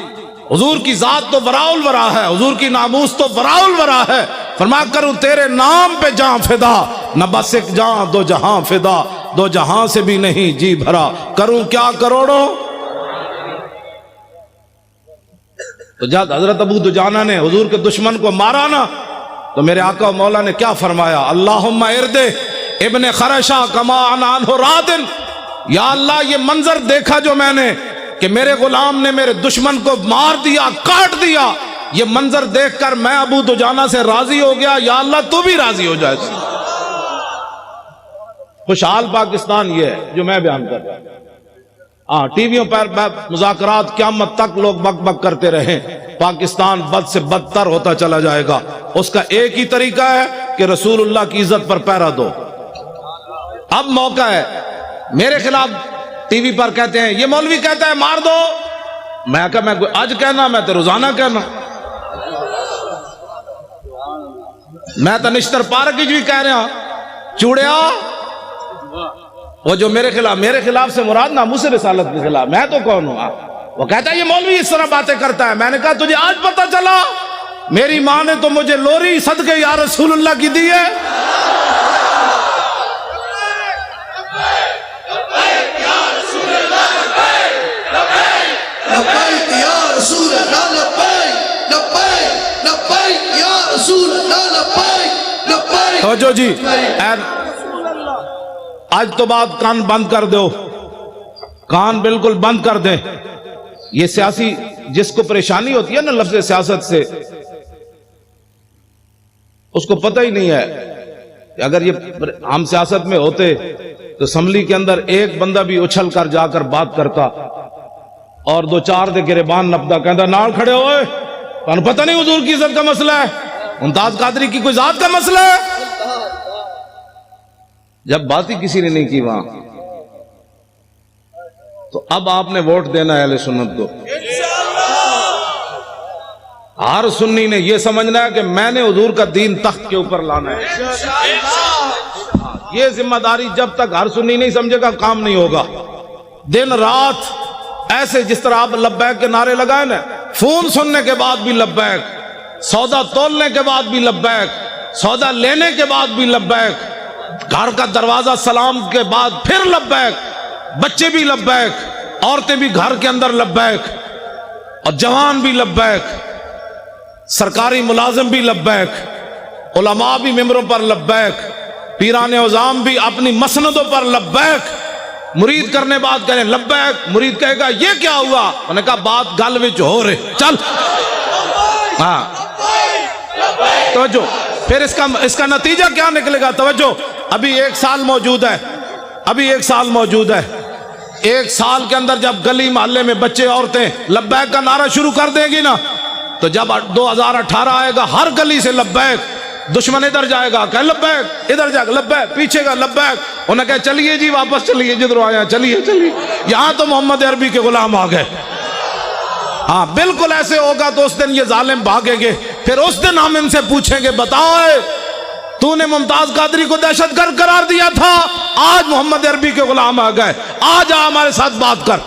حضور کی ذات تو وراء الورا ہے، حضور کی ناموس تو وراء الورا ہے۔ فرمایا کروں تیرے نام پہ جہاں فدا، نہ بس ایک جہاں دو جہاں فدا، دو جہاں سے بھی نہیں جی بھرا، کروں کیا کروڑوں۔ تو جب حضرت ابو دجانہ نے حضور کے دشمن کو مارا نا، تو میرے آقا و مولا نے کیا فرمایا؟ اللہم اردے ابن خرشہ کما عنہ رادن، یا اللہ یہ منظر دیکھا جو میں نے کہ میرے غلام نے میرے دشمن کو مار دیا، کاٹ دیا، یہ منظر دیکھ کر میں ابو دجانہ سے راضی ہو گیا، یا اللہ تو بھی راضی ہو جائے۔ خوشحال پاکستان یہ ہے جو میں بیان کر رہا ہوں۔ ہاں ٹی ویوں پر مذاکرات قیامت تک لوگ بک بک کرتے رہیں، پاکستان بد سے بدتر ہوتا چلا جائے گا۔ اس کا ایک ہی طریقہ ہے کہ رسول اللہ کی عزت پر پہرا دو۔ اب موقع ہے، میرے خلاف ٹی وی پر کہتے ہیں یہ مولوی کہتا ہے مار دو، میں کہا میں آج کہنا، میں تو روزانہ کہنا، میں تو نشتر پارک بھی کہہ رہا چوڑیا، وہ جو میرے خلاف سے مراد ناموس رسالت کے خلاف، میں تو کون ہوں؟ وہ کہتا ہے یہ مولوی اس طرح باتیں کرتا ہے۔ میں نے کہا تجھے آج پتہ چلا؟ میری ماں نے تو مجھے لوری صدقے یا رسول اللہ کی دی ہے۔ توجہ جی، آج تو بات کان بند کر دو، کان بالکل بند کر دیں۔ یہ سیاسی جس کو پریشانی ہوتی ہے نا لفظ سیاست سے، اس کو پتہ ہی نہیں ہے کہ اگر یہ ہم سیاست میں ہوتے تو اسمبلی کے اندر ایک بندہ بھی اچھل کر جا کر بات کرتا اور دو چار دے گریبان نپتا، کہتا نال کھڑے ہوئے، تمہیں پتہ نہیں حضور کی عزت کا مسئلہ ہے، ممتاز قادری کی کوئی ذات کا مسئلہ ہے۔ جب بات ہی کسی نے نہیں کی وہاں، تو اب آپ نے ووٹ دینا ہے اہل سنت کو۔ ہر سنی نے یہ سمجھنا ہے کہ میں نے حضور کا دین تخت کے اوپر لانا ہے۔ یہ ذمہ داری جب تک ہر سنی نہیں سمجھے گا کام نہیں ہوگا۔ دن رات ایسے جس طرح آپ لبیک کے نعرے لگائے نا، فون سننے کے بعد بھی لبیک، سودا تولنے کے بعد بھی لبیک، سودا لینے کے بعد بھی لبیک، گھر کا دروازہ سلام کے بعد پھر لبیک، بچے بھی لبیک، عورتیں بھی گھر کے اندر لبیک، اور جوان بھی لبیک، سرکاری ملازم بھی لبیک، علماء بھی ممبروں پر لبیک، پیران عظام بھی اپنی مسندوں پر لبیک۔ مرید کرنے بعد کہنے لبیک، مرید کہے گا یہ کیا ہوا؟ انہوں نے کہا بات گل وچ ہو رہے، چل۔ ہاں توجہ، پھر اس کا نتیجہ کیا نکلے گا؟ توجہ، ابھی 1 سال موجود ہے، ابھی 1 سال موجود ہے۔ 1 سال کے اندر جب گلی محلے میں بچے عورتیں لبیک کا نعرہ شروع کر دیں گی نا، تو جب 2018 آئے گا ہر گلی سے لبیک، دشمن ادھر جائے گا کہ لبیک، ادھر جائے گا لبیک، پیچھے کا لبیک، انہیں کہا چلیے جی واپس چلیے جدھر آیا، چلیے چلیے، یہاں تو محمد عربی کے غلام آ گئے۔ ہاں بالکل ایسے ہوگا تو اس دن یہ ظالم بھاگیں گے، پھر اس دن ہم ان سے پوچھیں گے بتاؤ تو نے ممتاز قادری کو دہشت گرد قرار دیا تھا، آج محمد عربی کے غلام آ گئے، آج آ ہمارے ساتھ بات کر۔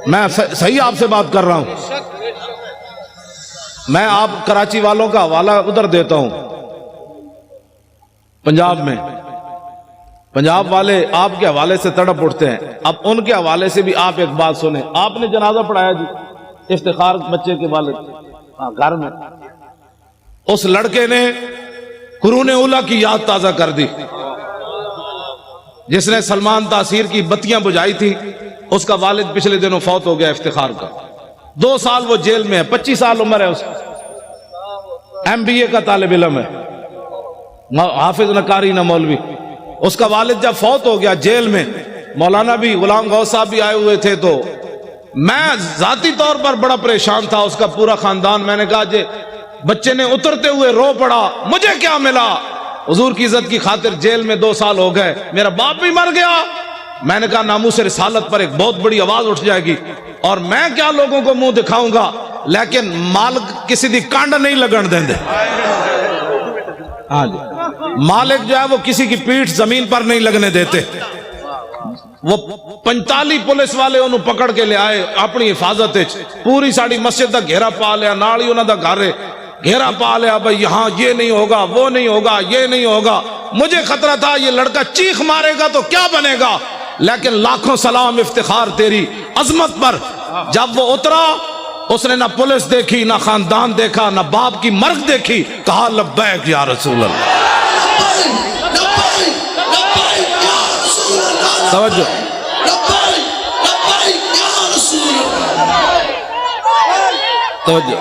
میں صحیح آپ سے بات کر رہا ہوں۔ میں آپ کراچی والوں کا حوالہ ادھر دیتا ہوں، پنجاب میں پنجاب والے آپ کے حوالے سے تڑپ اٹھتے ہیں، اب ان کے حوالے سے بھی آپ ایک بات سنیں۔ آپ نے جنازہ پڑھایا جی افتخار بچے کے والد گھر میں، اس لڑکے نے قرون اولیٰ کی یاد تازہ کر دی، جس نے سلمان تاثیر کی بتیاں بجھائی تھی، اس کا والد پچھلے دنوں فوت ہو گیا افتخار کا، 2 سال وہ جیل میں ہے، 25 سال عمر ہے اس کی، MBA کا طالب علم ہے، حافظ نہ قاری نہ مولوی۔ اس کا والد جب فوت ہو گیا جیل میں، مولانا بھی غلام غوث صاحب بھی آئے ہوئے تھے، تو میں ذاتی طور پر بڑا پریشان تھا، اس کا پورا خاندان۔ میں نے کہا جی بچے نے اترتے ہوئے رو پڑا، مجھے کیا ملا، حضور کی عزت کی خاطر جیل میں 2 سال ہو گئے، میرا باپ بھی مر گیا۔ میں نے کہا ناموس رسالت پر ایک بہت بڑی آواز اٹھ جائے گی، اور میں کیا لوگوں کو منہ دکھاؤں گا، لیکن مالک کسی دی کانڈ نہیں لگن دیں دے۔ ہاں جی، مالک جو ہے وہ کسی کی پیٹھ زمین پر نہیں لگنے دیتے۔ وہ 45 پولیس والے انہوں پکڑ کے لے آئے اپنی حفاظت، پوری ساڑی مسجد دا گھیرا پا لیا، نال ہی انہاں دا گھر گھیرا پا لیا، بھائی یہاں یہ نہیں ہوگا، وہ نہیں ہوگا، یہ نہیں ہوگا۔ مجھے خطرہ تھا یہ لڑکا چیخ مارے گا تو کیا بنے گا، لیکن لاکھوں سلام افتخار تیری عظمت پر۔ جب وہ اترا، اس نے نہ پولیس دیکھی، نہ خاندان دیکھا، نہ باپ کی مرگ دیکھی، کہا لبیک یا رسول اللہ۔ توجہ، توجہ۔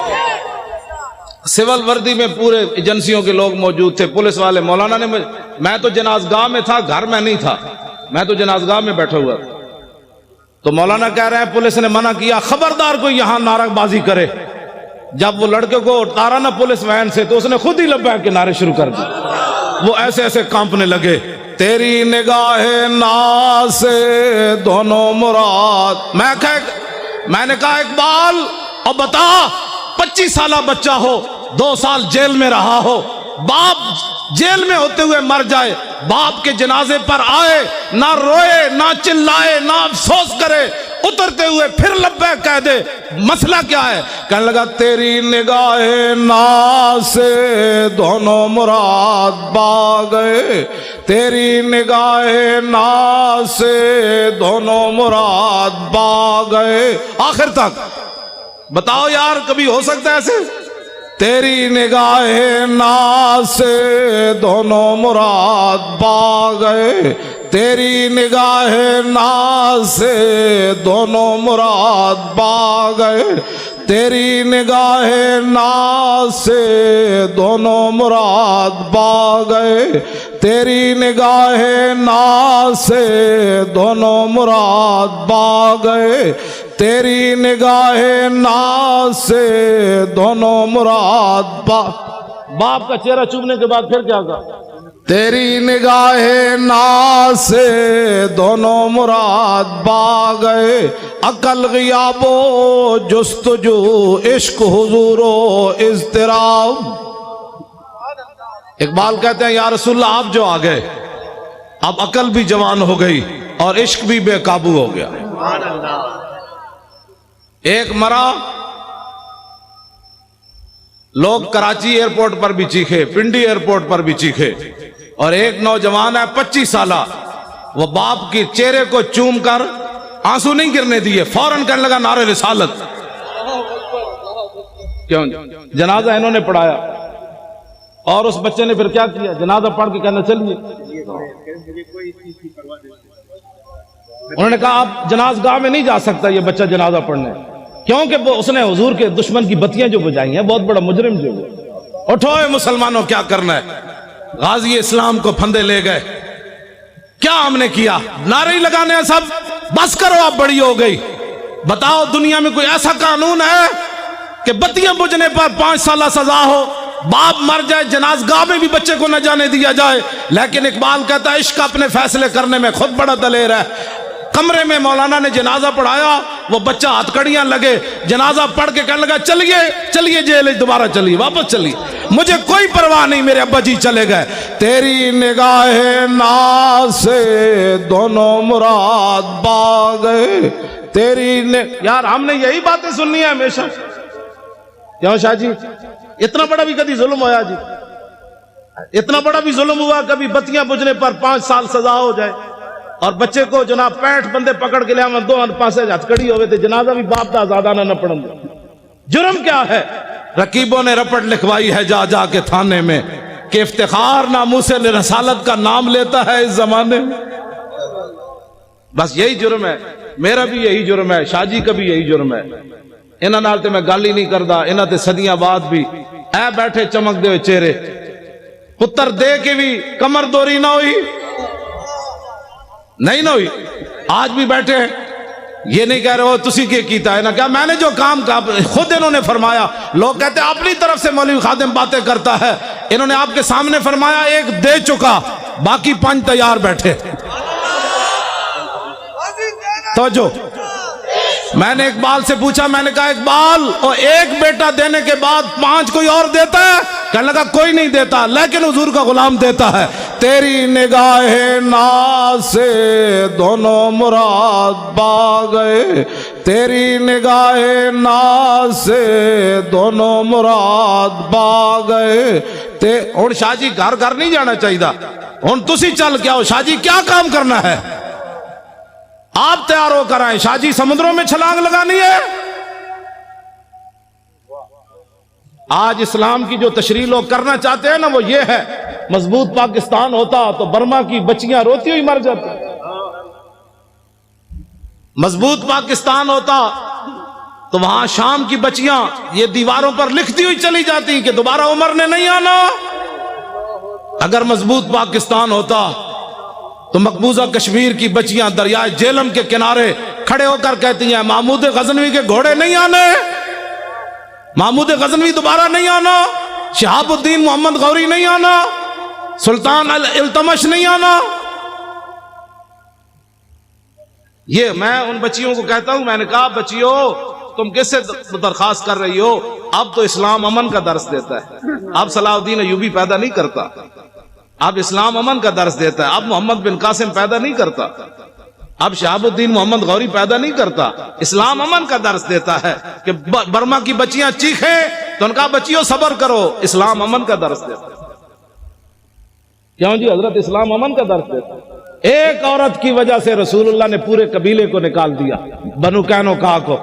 سول وردی میں پورے ایجنسیوں کے لوگ موجود تھے، پولیس والے۔ مولانا نے میں تو جنازگاہ میں تھا، گھر میں نہیں تھا، میں تو جنازگاہ میں بیٹھا ہوا تھا، تو مولانا کہہ رہے ہیں پولیس نے منع کیا خبردار کوئی یہاں نعرہ بازی کرے۔ جب وہ لڑکے کو اتارا نا پولیس وین سے، تو اس نے خود ہی لبیک کے نعرے شروع کر دیے، وہ ایسے ایسے کانپنے لگے۔ تیری نگاہ ناز سے دونوں مراد۔ میں نے کہا اقبال اور بتا، 25 سالہ بچہ ہو، 2 سال جیل میں رہا ہو، باپ جیل میں ہوتے ہوئے مر جائے، باپ کے جنازے پر آئے، نہ روئے، نہ چلائے، نہ افسوس کرے، اترتے ہوئے پھر لبیک کہہ دے، مسئلہ کیا ہے؟ کہنے لگا تیری نگاہ ناز سے دونوں مراد پا گئے، تیری نگاہ ناز سے دونوں مراد پا گئے۔ آخر تک بتاؤ یار، کبھی ہو سکتا ہے ایسے؟ تیری نگاہ ناز سے دونوں مراد پا گئے، تیری نگاہ ناز سے دونوں مراد پا گئے، تیری نگاہ ناز سے دونوں مراد پا گئے، تیری نگاہ ناز سے دونوں مراد پا گئے، تیری نگاہ ناز سے دونوں مراد پا۔ باپ کا چہرہ چومنے کے بعد پھر کیا کہا؟ تیری نگاہ ناز سے دونوں مراد پا گئے، عقل غیاب و جستجو، عشق حضور و اضطراب۔ اقبال کہتے ہیں یا رسول اللہ آپ جو آ گئے، اب عقل بھی جوان ہو گئی اور عشق بھی بے قابو ہو گیا۔ ایک مرا، لوگ کراچی ایئرپورٹ پر بھی چیخے، پنڈی ایئرپورٹ پر بھی چیخے، اور ایک نوجوان ہے 25 سالہ، وہ باپ کے چہرے کو چوم کر آنسو نہیں گرنے دیے، فوراً کہنے لگا نعرہ رسالت۔ کیوں؟ جنازہ انہوں نے پڑھایا، اور اس بچے نے پھر کیا کیا؟ جنازہ پڑھ کے کہنا چلیے، انہوں نے کہا آپ جنازگاہ میں نہیں جا سکتا یہ بچہ جنازہ پڑھنے، کیونکہ اس نے حضور کے دشمن کی بتیاں جو بجائی ہیں، بہت بڑا مجرم جو ہے۔ اٹھو اے مسلمانوں، کیا کرنا ہے؟ غازی اسلام کو پھندے لے گئے، کیا ہم نے کیا؟ نعرے ہی لگانے ہیں سب، بس کرو اب بڑی ہو گئی۔ بتاؤ دنیا میں کوئی ایسا قانون ہے کہ بتیاں بجھنے پر 5 سالہ سزا ہو، باپ مر جائے جنازگاہ میں بھی بچے کو نہ جانے دیا جائے؟ لیکن اقبال کہتا ہے عشق اپنے فیصلے کرنے میں خود بڑا دلیر ہے، کمرے میں مولانا نے جنازہ پڑھایا، وہ بچہ ہتھکڑیاں لگے، جنازہ پڑھ کے کہنے لگا چلیے چلیے جیل دوبارہ چلیے، واپس چلیے، مجھے کوئی پرواہ نہیں، میرے ابا جی چلے گئے۔ تیری نگاہ ناز سے دونوں مراد پا گئے، یار ہم نے یہی باتیں سننی ہے ہمیشہ۔ کیوں شاہ جی اتنا بڑا بھی کبھی ظلم ہوا جی؟ اتنا بڑا بھی ظلم ہوا کبھی بتیاں بجھنے پر 5 سال سزا ہو جائے، اور بچے کو جناب 65 بندے پکڑ کے لیا میں 2 پاسے ہتھکڑی ہوئے تھے، جنازہ بھی باپ دا آزادانہ نہ پڑھن دے۔ جرم کیا ہے؟ رقیبوں نے رپٹ لکھوائی ہے جا جا کے تھانے میں کہ افتخار ناموس رسالت کا نام لیتا ہے اس زمانے میں۔ بس یہی جرم ہے، میرا بھی یہی جرم ہے، شاہ جی کا بھی یہی جرم ہے۔ انہاں نال تے میں گل ہی نہیں کردا، انہاں تے صدیاں بعد بھی اے بیٹھے چمک دے ہوئے چہرے، پتر دے کے بھی کمر دوری نہ ہوئی، نہیں نہ ہوئی، آج بھی بیٹھے ہیں۔ یہ نہیں کہہ رہے ہو تسی کیا کیتا ہے نا، کیا میں نے جو کام کہا خود انہوں نے فرمایا۔ لوگ کہتے ہیں اپنی طرف سے مولوی خادم باتیں کرتا ہے، انہوں نے آپ کے سامنے فرمایا ایک دے چکا، باقی 5 تیار بیٹھے۔ توجہ، میں نے اقبال سے پوچھا، میں نے کہا اقبال اور ایک بیٹا دینے کے بعد 5 کوئی اور دیتا ہے؟ کہنے لگا کوئی نہیں دیتا، لیکن حضور کا غلام دیتا ہے۔ تیری نگاہ ناز سے دونوں مراد پا گئے، تیری نگاہ ناز سے دونوں مراد پا گئے۔ ہن شاہ جی گھر گھر نہیں جانا چاہیے، ہن تسی چل کے آؤ، شاہ جی کیا کام کرنا ہے آپ تیار ہو کر آئیں، شاہ جی سمندروں میں چھلانگ لگانی ہے۔ آج اسلام کی جو تشریح لوگ کرنا چاہتے ہیں نا وہ یہ ہے، مضبوط پاکستان ہوتا تو برما کی بچیاں روتی ہوئی مر جاتی، مضبوط پاکستان ہوتا تو وہاں شام کی بچیاں یہ دیواروں پر لکھتی ہوئی چلی جاتی کہ دوبارہ عمر نے نہیں آنا۔ اگر مضبوط پاکستان ہوتا تو مقبوضہ کشمیر کی بچیاں دریائے جیلم کے کنارے کھڑے ہو کر کہتی ہیں محمود غزنوی کے گھوڑے نہیں آنے، محمود غزنوی دوبارہ نہیں آنا، شہاب الدین محمد غوری نہیں آنا، سلطان التمش نہیں آنا۔ یہ میں ان بچیوں کو کہتا ہوں، میں نے کہا بچیوں تم کس سے درخواست کر رہی ہو؟ اب تو اسلام امن کا درس دیتا ہے، اب صلاح الدین ایوبی پیدا نہیں کرتا، اب اسلام امن کا درس دیتا ہے، اب محمد بن قاسم پیدا نہیں کرتا، اب شہاب الدین محمد غوری پیدا نہیں کرتا، اسلام امن کا درس دیتا ہے کہ برما کی بچیاں چیخیں تو ان کا بچیوں صبر کرو، اسلام امن کا درس دیتا ہے۔ کیوں جی حضرت اسلام امن کا درس دیتا ہے۔ ایک عورت کی وجہ سے رسول اللہ نے پورے قبیلے کو نکال دیا، بنو قینقاع کو،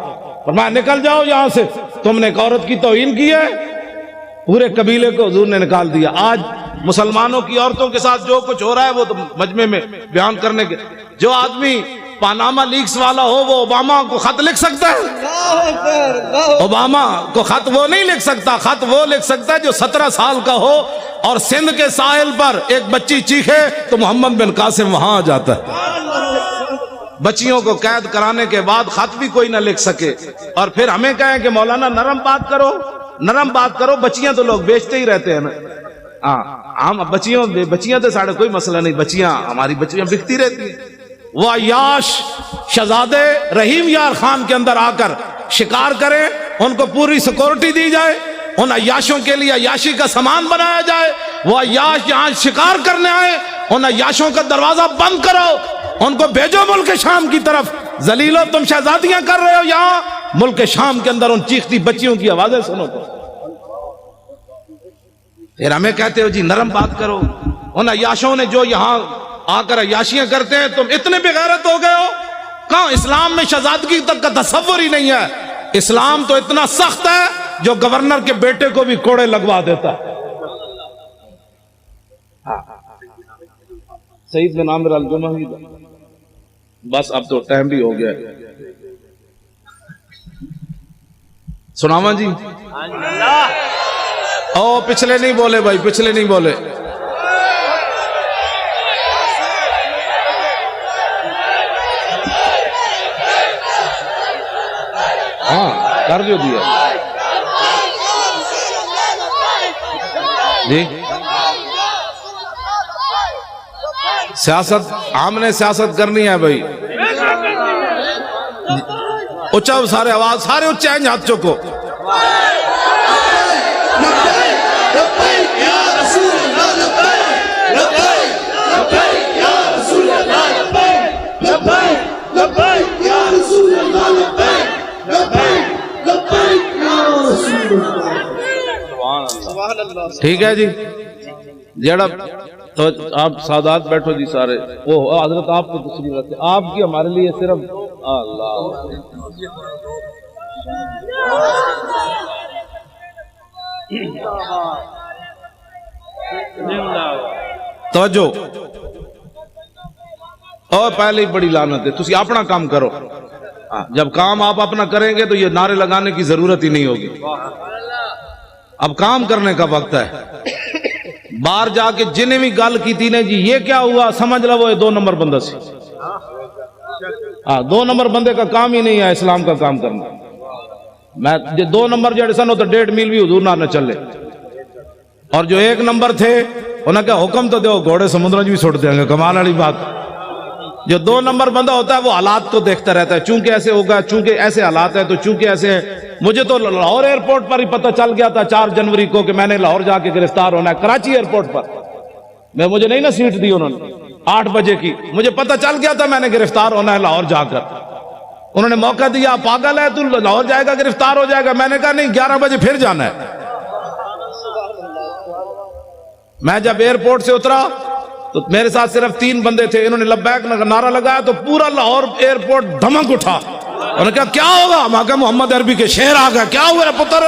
فرمایا نکل جاؤ یہاں سے، تم نے ایک عورت کی توہین کی ہے، پورے قبیلے کو حضور نے نکال دیا۔ آج مسلمانوں کی عورتوں کے ساتھ جو کچھ ہو رہا ہے وہ تو مجمع میں بیان کرنے کے، جو آدمی پاناما لیکس والا ہو وہ اوباما کو خط لکھ سکتا ہے؟ اوباما کو خط وہ نہیں لکھ سکتا، خط وہ لکھ سکتا ہے جو 17 سال کا ہو اور سندھ کے ساحل پر ایک بچی چیخے تو محمد بن قاسم وہاں آ جاتا ہے۔ بچیوں کو قید کرانے کے بعد خط بھی کوئی نہ لکھ سکے، اور پھر ہمیں کہیں کہ مولانا نرم بات کرو، نرم بات کرو، بچیاں تو لوگ بیچتے ہی رہتے ہیں نا۔ ہم بچیاں تو ساڑھے کوئی مسئلہ نہیں، بچیاں ہماری بچیاں بکتی رہتی ہیں۔ وہ عیاش شہزادے رحیم یار خان کے اندر آ کر شکار کریں، ان کو پوری سیکورٹی دی جائے، ان عیاشوں کے لیے عیاشی کا سامان بنایا جائے، وہ عیاش یہاں شکار کرنے آئے، ان عیاشوں کا دروازہ بند کرو، ان کو بھیجو ملک شام کی طرف، ذلیلو تم شہزادیاں کر رہے ہو یہاں، ملک شام کے اندر ان چیختی بچیوں کی آوازیں سنو تو۔ پھر ہمیں کہتے ہو جی نرم بات کرو، ان عیاشوں نے جو یہاں آ کر عیاشیاں کرتے ہیں تم اتنے بے غیرت ہو گئے ہو؟ کہاں اسلام میں شہزادگی تک کا تصور ہی نہیں ہے۔ اسلام تو اتنا سخت ہے جو گورنر کے بیٹے کو بھی کوڑے لگوا دیتا ہے۔ سعید بن عامر الجمحی، بس اب تو ٹائم بھی ہو گیا، سناواں جی؟ او پچھلے نہیں بولے بھائی، پچھلے نہیں بولے۔ ہاں کر جو دیا جی۔ سیاست ہم نے سیاست کرنی ہے بھائی، اچھا سارے آواز سارے اچھے ہیں ہاتھ چوکو ٹھیک ہے جی جڑا تو آپ سادات بیٹھو جی سارے وہ حضرت آپ کو تشریف رکھتے آپ کی ہمارے لیے صرف اللہ توجہ اور پہلے بڑی لعنت ہے تسی اپنا کام کرو جب کام آپ اپنا کریں گے تو یہ نعرے لگانے کی ضرورت ہی نہیں ہوگی اب کام کرنے کا وقت ہے باہر جا کے جنہیں بھی گل کی تھی نے جی یہ کیا ہوا سمجھ لو وہ 2 نمبر بندہ سے 2 نمبر بندے کا کام ہی نہیں ہے اسلام کا کام کرنا میں 2 نمبر جڑے سن تو 1.5 میل بھی حضور نہ چلے اور جو 1 نمبر تھے انہوں نے کہا حکم تو دو گھوڑے سمندر بھی چھوڑ دیں گے کمال والی بات جو 2 نمبر بندہ ہوتا ہے وہ حالات کو دیکھتا رہتا ہے چونکہ ایسے ہوگا چونکہ ایسے حالات ہیں تو چونکہ ایسے ہیں مجھے تو لاہور ایئرپورٹ پر ہی پتہ چل گیا تھا 4 جنوری کو کہ میں نے لاہور جا کے گرفتار ہونا ہے کراچی ایئرپورٹ پر مجھے نہیں نا سیٹ دی انہوں نے 8 بجے کی مجھے پتہ چل گیا تھا میں نے گرفتار ہونا ہے لاہور جا کر انہوں نے موقع دیا پاگل ہے تو لاہور جائے گا گرفتار ہو جائے گا میں نے کہا نہیں 11 بجے پھر جانا ہے میں جب ایئرپورٹ سے اترا تو میرے ساتھ صرف 3 بندے تھے انہوں نے لبیک نعرہ لگایا تو پورا لاہور ایئرپورٹ دھمک اٹھا انہوں نے کہا کیا ہوگا میں کہا محمد عربی کے شعر آ گیا کیا ہوا ہے پتر